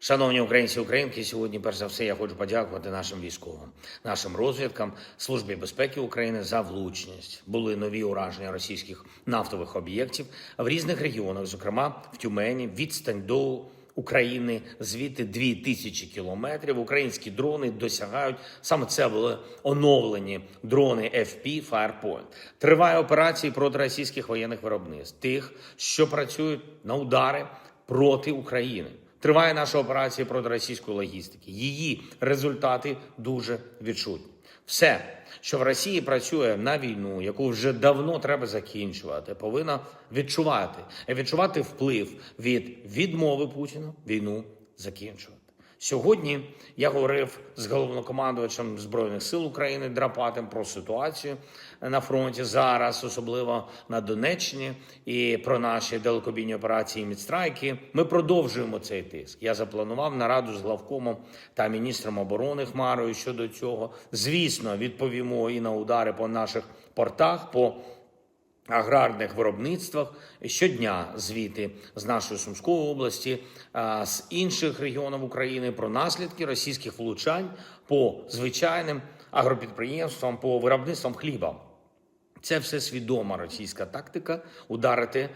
Шановні українці і українки, сьогодні, перш за все, я хочу подякувати нашим військовим, нашим розвідкам, Службі безпеки України за влучність. Були нові ураження російських нафтових об'єктів в різних регіонах, зокрема в Тюмені, відстань до України звідти 2000 кілометрів. Українські дрони досягають, саме це були оновлені дрони FP Firepoint. Триває операції проти російських воєнних виробництв, тих, що працюють на удари проти України. Триває наша операція проти російської логістики. Її результати дуже відчутні. Все, що в Росії працює на війну, яку вже давно треба закінчувати, повинна відчувати вплив від відмови Путіна війну закінчувати. Сьогодні я говорив з головнокомандувачем Збройних сил України Драпатим про ситуацію на фронті зараз, особливо на Донеччині, і про наші далекобійні операції «Мідстрайки». Ми продовжуємо цей тиск. Я запланував нараду з главкомом та міністром оборони Хмарою щодо цього. Звісно, відповімо і на удари по наших портах, по аграрних виробництвах. Щодня звіти з нашої Сумської області, з інших регіонів України про наслідки російських влучань по звичайним агропідприємствам, по виробництвам хліба. Це все свідома російська тактика – ударити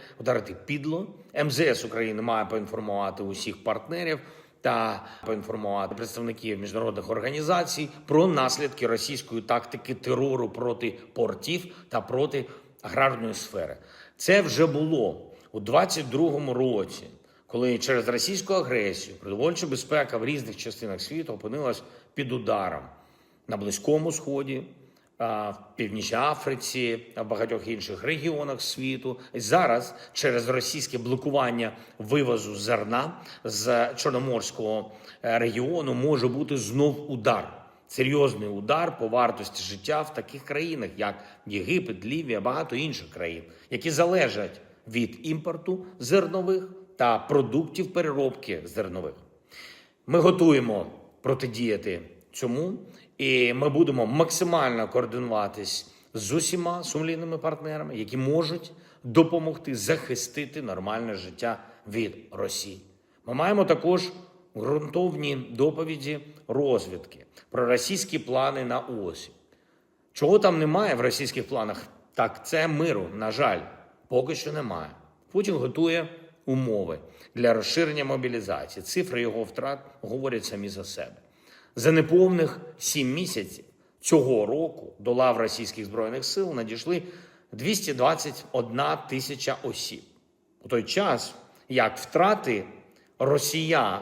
підло. МЗС України має поінформувати усіх партнерів та поінформувати представників міжнародних організацій про наслідки російської тактики терору проти портів та проти аграрної сфери. Це вже було у 22-му році, коли через російську агресію продовольча безпека в різних частинах світу опинилась під ударом на Близькому Сході, в Північній Африці, в багатьох інших регіонах світу. І зараз через російське блокування вивозу зерна з Чорноморського регіону може бути знов удар. Серйозний удар по вартості життя в таких країнах, як Єгипет, Лівія, багато інших країн, які залежать від імпорту зернових та продуктів переробки зернових. Ми готуємо протидіяти цьому, і ми будемо максимально координуватись з усіма сумлінними партнерами, які можуть допомогти захистити нормальне життя від Росії. Ми маємо також ґрунтовні доповіді розвідки про російські плани на осінь. Чого там немає в російських планах? Так, це миру, на жаль, поки що немає. Путін готує умови для розширення мобілізації. Цифри його втрат говорять самі за себе. За неповних 7 місяців цього року до лав російських збройних сил надійшли 221 тисяча осіб. У той час, як втрати росіян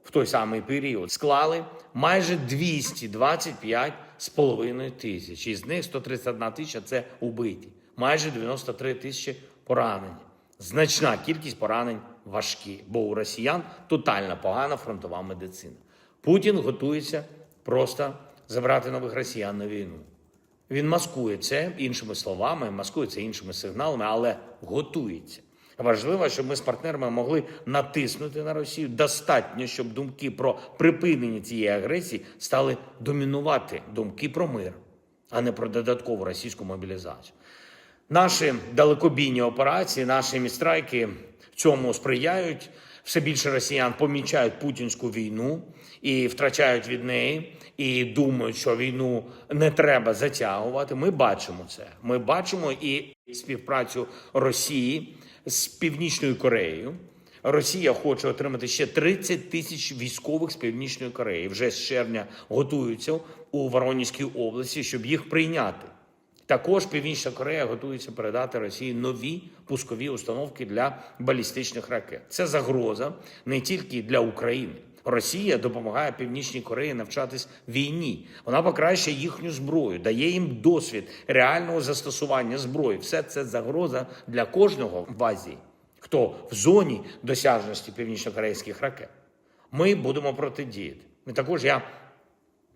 в той самий період склали майже 225,5 тисяч. Із них 131 тисяча – це убиті. Майже 93 тисячі поранені. Значна кількість поранень важкі, бо у росіян тотально погана фронтова медицина. Путін готується просто забрати нових росіян на війну. Він маскує це іншими словами, маскує це іншими сигналами, але готується. Важливо, щоб ми з партнерами могли натиснути на Росію достатньо, щоб думки про припинення цієї агресії стали домінувати думки про мир, а не про додаткову російську мобілізацію. Наші далекобійні операції, наші «Мідстрайки» цьому сприяють. Все більше росіян помічають путінську війну і втрачають від неї, і думають, що війну не треба затягувати. Ми бачимо це. Ми бачимо і співпрацю Росії з Північною Кореєю. Росія хоче отримати ще 30 тисяч військових з Північної Кореї. Вже з червня готуються у Воронезькій області, щоб їх прийняти. Також Північна Корея готується передати Росії нові пускові установки для балістичних ракет. Це загроза не тільки для України. Росія допомагає Північній Кореї навчатись війні. Вона покращує їхню зброю, дає їм досвід реального застосування зброї. Все це загроза для кожного в Азії, хто в зоні досяжності північнокорейських ракет. Ми будемо протидіяти. І також я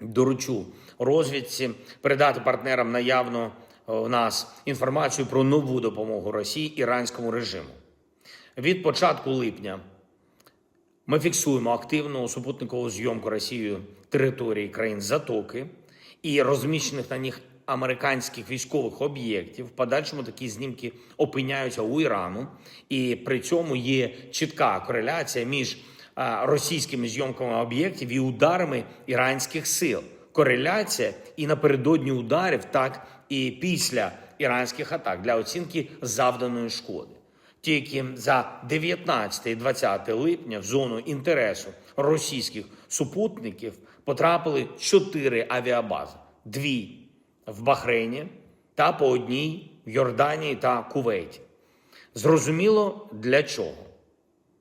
доручу розвідці передати партнерам наявну у нас інформацію про нову допомогу Росії іранському режиму. Від початку липня ми фіксуємо активну супутникову зйомку Росією території країн Затоки і розміщених на них американських військових об'єктів. В подальшому такі знімки опиняються у Ірану, і при цьому є чітка кореляція між російськими зйомками об'єктів і ударами іранських сил. Кореляція і напередодні ударів, так і після іранських атак для оцінки завданої шкоди. Тільки за 19 і 20 липня в зону інтересу російських супутників потрапили 4 авіабази. 2 в Бахрейні та по 1 в Йорданії та Кувейті. Зрозуміло, для чого.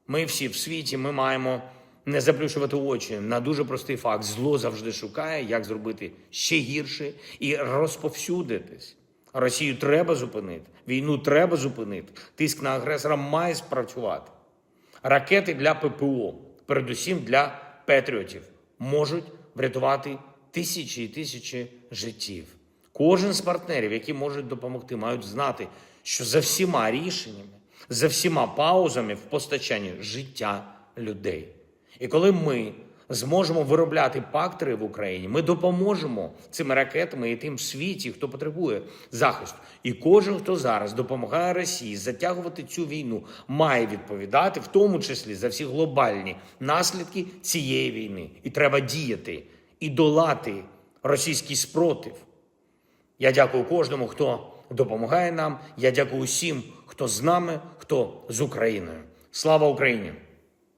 Ми всі в світі, ми маємо не заплющувати очі на дуже простий факт. Зло завжди шукає, як зробити ще гірше і розповсюдитись. Росію треба зупинити, війну треба зупинити, тиск на агресора має спрацювати. Ракети для ППО, передусім для патріотів, можуть врятувати тисячі і тисячі життів. Кожен з партнерів, які можуть допомогти, мають знати, що за всіма рішеннями, за всіма паузами в постачанні життя людей. І коли ми зможемо виробляти пактери в Україні, ми допоможемо цими ракетами і тим в світі, хто потребує захисту. І кожен, хто зараз допомагає Росії затягувати цю війну, має відповідати, в тому числі за всі глобальні наслідки цієї війни. І треба діяти і долати російський спротив. Я дякую кожному, хто допомагає нам. Я дякую усім, хто з нами, хто з Україною. Слава Україні!